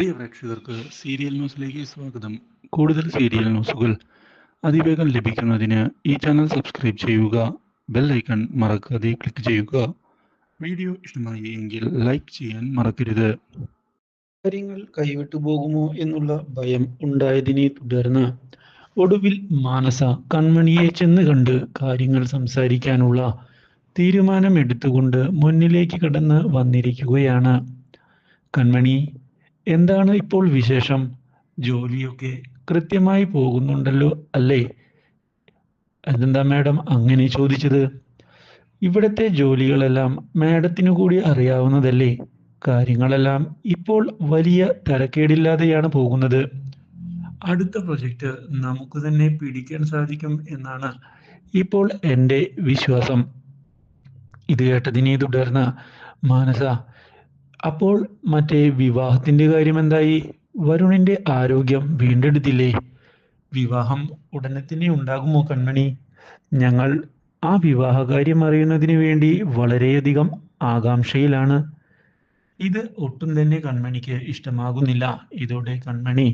പ്രിയ പ്രേക്ഷകർക്ക് സീരിയൽ ന്യൂസിലേക്ക് സ്വാഗതം. കൂടുതൽ സീരിയൽ ന്യൂസുകൾ അതിവേഗം ലഭിക്കുന്നതിന് ഈ ചാനൽ സബ്സ്ക്രൈബ് ചെയ്യുക. ബെൽ ഐക്കൺ മറക്കാതെ ക്ലിക്ക് ചെയ്യുക. വീഡിയോ ഇഷ്ടമായി എങ്കിൽ ലൈക്ക് ചെയ്യാൻ മറക്കരുത്. കാര്യങ്ങൾ കൈവിട്ടു പോകുമോ എന്നുള്ള ഭയം ഉണ്ടായതിനെ തുടർന്ന് ഒടുവിൽ മാനസ കൺമണിയെ ചെന്ന് കണ്ട് കാര്യങ്ങൾ സംസാരിക്കാനുള്ള തീരുമാനമെടുത്തുകൊണ്ട് മുന്നിലേക്ക് കടന്ന് വന്നിരിക്കുകയാണ്. കൺമണി, എന്താണ് ഇപ്പോൾ വിശേഷം? ജോലിയൊക്കെ കൃത്യമായി പോകുന്നുണ്ടല്ലോ അല്ലേ? അതെന്താ മാഡം അങ്ങനെ ചോദിച്ചത്? ഇവിടുത്തെ ജോലികളെല്ലാം മാഡത്തിനു കൂടി അറിയാവുന്നതല്ലേ? കാര്യങ്ങളെല്ലാം ഇപ്പോൾ വലിയ തരക്കേടില്ലാതെയാണ് പോകുന്നത്. അടുത്ത പ്രൊജക്റ്റ് നമുക്ക് തന്നെ പിടിക്കാൻ സാധിക്കും എന്നാണ് ഇപ്പോൾ എൻ്റെ വിശ്വാസം. ഇത് കേട്ടതിനെ തുടർന്ന് മാനസ, അപ്പോൾ മറ്റേ വിവാഹത്തിന്റെ കാര്യം എന്തായി? വരുണിന്റെ ആരോഗ്യം വീണ്ടെടുത്തില്ലേ? വിവാഹം ഉടനെ തന്നെ ഉണ്ടാകുമോ കൺമണി? ഞങ്ങൾ ആ വിവാഹകാര്യം അറിയുന്നതിന് വേണ്ടി വളരെയധികം ആകാംക്ഷയിലാണ്. ഇത് ഒട്ടും തന്നെ കൺമണിക്ക് ഇഷ്ടമാകുന്നില്ല. ഇതോടെ കൺമണി,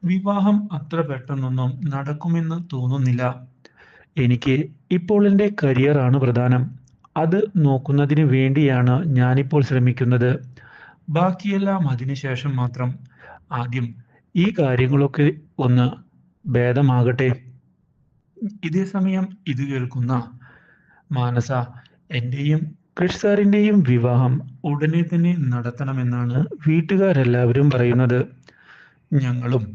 വിവാഹം അത്ര പെട്ടെന്നൊന്നും നടക്കുമെന്ന് തോന്നുന്നില്ല. എനിക്ക് ഇപ്പോൾ എൻ്റെ കരിയറാണ് പ്രധാനം. അത് നോക്കുന്നതിന് വേണ്ടിയാണ് ഞാനിപ്പോൾ ശ്രമിക്കുന്നത്. ബാക്കിയെല്ലാം അതിനുശേഷം മാത്രം. ആദ്യം ഈ കാര്യങ്ങളൊക്കെ ഒന്ന് ഭേദമാകട്ടെ. ഇതേ സമയം ഇത് കേൾക്കുന്ന മാനസ, എൻ്റെയും ക്രിഷ് സാറിൻ്റെയും വിവാഹം ഉടനെ തന്നെ നടത്തണമെന്നാണ് വീട്ടുകാരെല്ലാവരും പറയുന്നത്. ഞങ്ങളും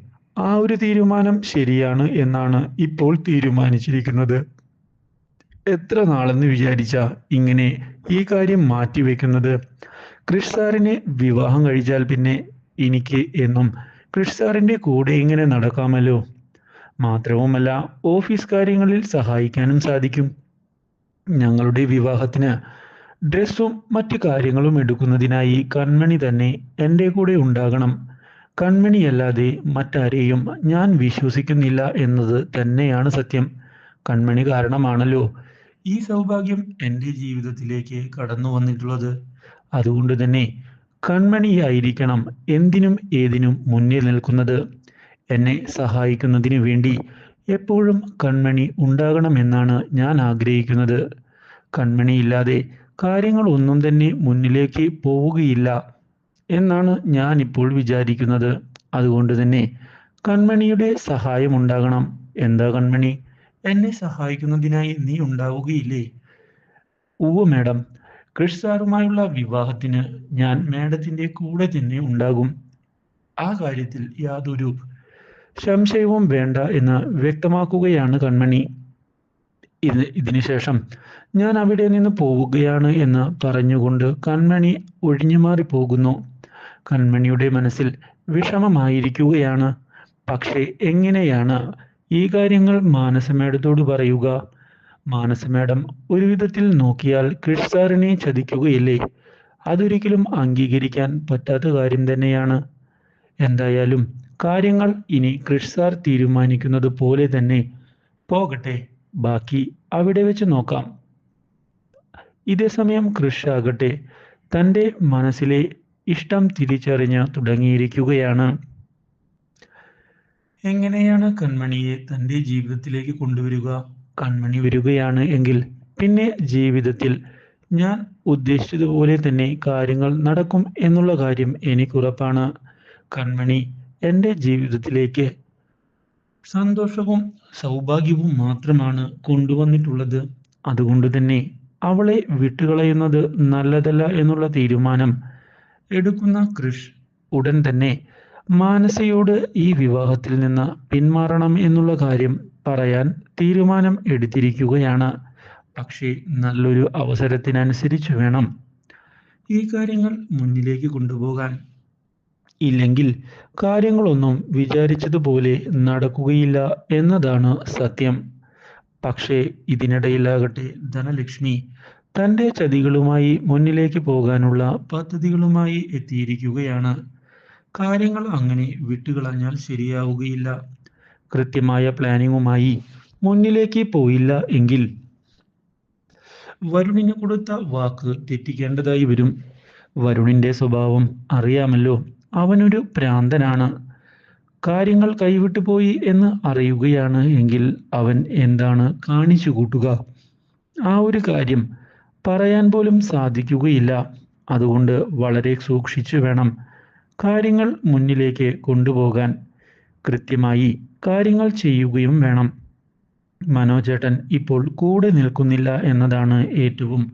ആ ഒരു തീരുമാനം ശരിയാണ് എന്നാണ് ഇപ്പോൾ തീരുമാനിച്ചിരിക്കുന്നത്. എത്ര നാളെന്ന് വിചാരിച്ച ഇങ്ങനെ ഈ കാര്യം മാറ്റിവെക്കുന്നത്? ക്രിഷ് സാറിനെ വിവാഹം കഴിച്ചാൽ പിന്നെ എനിക്ക് എന്നും ക്രിഷ് സാറിൻ്റെ കൂടെ ഇങ്ങനെ നടക്കാമല്ലോ. മാത്രവുമല്ല ഓഫീസ് കാര്യങ്ങളിൽ സഹായിക്കാനും സാധിക്കും. ഞങ്ങളുടെ വിവാഹത്തിന് ഡ്രസ്സും മറ്റു കാര്യങ്ങളും എടുക്കുന്നതിനായി കൺമണി തന്നെ എൻ്റെ കൂടെ ഉണ്ടാകണം. കൺമണിയല്ലാതെ മറ്റാരെയും ഞാൻ വിശ്വസിക്കുന്നില്ല എന്നത് തന്നെയാണ് സത്യം. കൺമണി കാരണമാണല്ലോ ഈ സൗഭാഗ്യം എൻ്റെ ജീവിതത്തിലേക്ക് കടന്നു വന്നിട്ടുള്ളത്. അതുകൊണ്ട് തന്നെ കൺമണിയായിരിക്കണം എന്തിനും ഏതിനും മുന്നിൽ നിൽക്കുന്നത്. എന്നെ സഹായിക്കുന്നതിന് വേണ്ടി എപ്പോഴും കൺമണി ഉണ്ടാകണമെന്നാണ് ഞാൻ ആഗ്രഹിക്കുന്നത്. കൺമണിയില്ലാതെ കാര്യങ്ങൾ ഒന്നും തന്നെ മുന്നിലേക്ക് പോവുകയില്ല എന്നാണ് ഞാൻ ഇപ്പോൾ വിചാരിക്കുന്നത്. അതുകൊണ്ട് തന്നെ കൺമണിയുടെ സഹായം ഉണ്ടാകണം. എന്താ കൺമണി, എന്നെ സഹായിക്കുന്നതിനായി നീ ഉണ്ടാവുകയില്ലേ? ഉവ്വ് മാഡം, ക്രിഷ് സാറുമായുള്ള വിവാഹത്തിന് ഞാൻ മാഡത്തിന്റെ കൂടെ തന്നെ ഉണ്ടാകും. ആ കാര്യത്തിൽ യാതൊരു സംശയവും വേണ്ട എന്ന് വ്യക്തമാക്കുകയാണ് കൺമണി. ഇതിനുശേഷം ഞാൻ അവിടെ നിന്ന് പോവുകയാണ് എന്ന് പറഞ്ഞുകൊണ്ട് കൺമണി ഒഴിഞ്ഞുമാറി പോകുന്നു. കൺമണിയുടെ മനസ്സിൽ വിഷമമായിരിക്കുകയാണ്. പക്ഷേ എങ്ങനെയാണ് ഈ കാര്യങ്ങൾ മാനസ മാഡത്തോട് പറയുക? മാനസ മാഡം ഒരു വിധത്തിൽ നോക്കിയാൽ ക്രിഷ് സാറിനെ ചതിക്കുകയില്ലേ? അതൊരിക്കലും അംഗീകരിക്കാൻ പറ്റാത്ത കാര്യം തന്നെയാണ്. എന്തായാലും കാര്യങ്ങൾ ഇനി ക്രിഷ് സാർ തീരുമാനിക്കുന്നത് പോലെ തന്നെ പോകട്ടെ, ബാക്കി അവിടെ വെച്ച് നോക്കാം. ഇതേ സമയം ക്രിഷ് ആകട്ടെ തൻ്റെ മനസ്സിലെ ഇഷ്ടം തിരിച്ചറിഞ്ഞ് തുടങ്ങിയിരിക്കുകയാണ്. എങ്ങനെയാണ് കൺമണിയെ തൻ്റെ ജീവിതത്തിലേക്ക് കൊണ്ടുവരിക? കൺമണി വരികയാണ് എങ്കിൽ പിന്നെ ജീവിതത്തിൽ ഞാൻ ഉദ്ദേശിച്ചതുപോലെ തന്നെ കാര്യങ്ങൾ നടക്കും എന്നുള്ള കാര്യം എനിക്കുറപ്പാണ്. കൺമണി എൻ്റെ ജീവിതത്തിലേക്ക് സന്തോഷവും സൗഭാഗ്യവും മാത്രമാണ് കൊണ്ടുവന്നിട്ടുള്ളത്. അതുകൊണ്ട് തന്നെ അവളെ വിട്ടുകളയുന്നത് നല്ലതല്ല എന്നുള്ള തീരുമാനം എടുക്കുന്ന ക്രിഷ് ഉടൻ തന്നെ മാനസയോട് ഈ വിവാഹത്തിൽ നിന്ന് പിന്മാറണം എന്നുള്ള കാര്യം പറയാൻ തീരുമാനം എടുത്തിരിക്കുകയാണ്. പക്ഷേ നല്ലൊരു അവസരത്തിനനുസരിച്ച് വേണം ഈ കാര്യങ്ങൾ മുന്നിലേക്ക് കൊണ്ടുപോകാൻ. ഇല്ലെങ്കിൽ കാര്യങ്ങളൊന്നും വിചാരിച്ചതുപോലെ നടക്കുകയില്ല എന്നതാണ് സത്യം. പക്ഷേ ഇതിനിടയിലാകട്ടെ ധനലക്ഷ്മി തൻ്റെ ചതികളുമായി മുന്നിലേക്ക് പോകാനുള്ള പദ്ധതികളുമായി എത്തിയിരിക്കുകയാണ്. കാര്യങ്ങൾ അങ്ങനെ വിട്ടുകളഞ്ഞാൽ ശരിയാവുകയില്ല. കൃത്യമായ പ്ലാനിങ്ങുമായി മുന്നിലേക്ക് പോയില്ല എങ്കിൽ വരുണിന് കൊടുത്ത വാക്ക് തെറ്റിക്കേണ്ടതായി വരും. വരുണിന്റെ സ്വഭാവം അറിയാമല്ലോ. അവനൊരു ഭ്രാന്തനാണ്. കാര്യങ്ങൾ കൈവിട്ടു പോയി എന്ന് അറിയുകയാണ് എങ്കിൽ അവൻ എന്താണ് കാണിച്ചു കൂട്ടുക? ആ ഒരു കാര്യം പറയാൻ പോലും സാധിക്കുകയില്ല. അതുകൊണ്ട് വളരെ സൂക്ഷിച്ചു വേണം കാര്യങ്ങൾ മുന്നിലേക്ക് കൊണ്ടുപോകാൻ. കൃത്യമായി കാര്യങ്ങൾ ചെയ്യുകയും വേണം. മനോജേട്ടൻ ഇപ്പോൾ കൂടെ നിൽക്കുന്നില്ല എന്നതാണ് ഏറ്റവും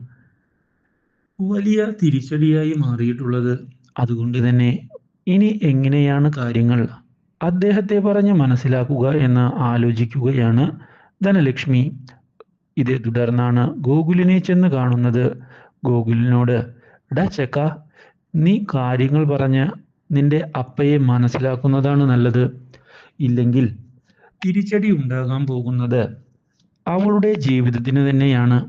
വലിയ തിരിച്ചടിയായി മാറിയിട്ടുള്ളത്. അതുകൊണ്ട് തന്നെ ഇനി എങ്ങനെയാണ് കാര്യങ്ങൾ അദ്ദേഹത്തെ പറഞ്ഞ് മനസ്സിലാക്കുക എന്ന് ആലോചിക്കുകയാണ് ധനലക്ഷ്മി. ഇതേ തുടർന്നാണ് ഗോകുലിനെ ചെന്ന് കാണുന്നത്. ഗോകുലിനോട്, ഡാ ചെക്ക, നീ കാര്യങ്ങൾ പറഞ്ഞ് നിന്റെ അപ്പയെ മനസ്സിലാക്കുന്നതാണ് നല്ലത്. ഇല്ലെങ്കിൽ തിരിച്ചടി ഉണ്ടാകാൻ പോകുന്നത് അവളുടെ ജീവിതത്തിന് തന്നെയാണ്.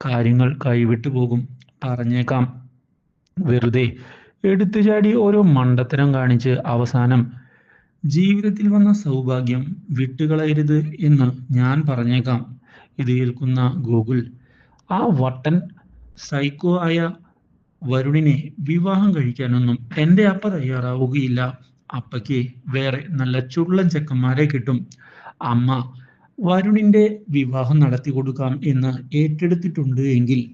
കാര്യങ്ങൾ കൈവിട്ടു പോകും. പറഞ്ഞേക്കാം. വെറുതെ എടുത്തുചാടി ഓരോ മണ്ടത്തരം കാണിച്ച് അവസാനം ജീവിതത്തിൽ വന്ന സൗഭാഗ്യം വിട്ടുകളയരുത് എന്ന് ഞാൻ പറഞ്ഞേക്കാം. ഇത് കേൾക്കുന്ന ഗോകുൽ, ആ വട്ടൻ സൈക്കോ ആയ വരുണിനെ വിവാഹം കഴിക്കാനൊന്നും എൻ്റെ അപ്പ തയ്യാറാവുകയില്ല. അപ്പയ്ക്ക് വേറെ നല്ല ചുള്ളൻ ചെക്കന്മാരെ കിട്ടും. അമ്മ വരുണിന്റെ വിവാഹം നടത്തി കൊടുക്കാം എന്ന് ഏറ്റെടുത്തിട്ടുണ്ട് എങ്കിൽ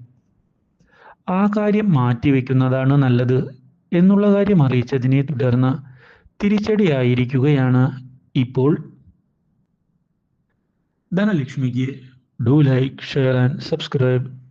ആ കാര്യം മാറ്റിവെക്കുന്നതാണ് നല്ലത് എന്നുള്ള കാര്യം അറിയിച്ചതിനെ തുടർന്ന് തിരിച്ചടിയായിരിക്കുകയാണ് ഇപ്പോൾ ധനലക്ഷ്മിക്ക്. Do like, share and subscribe.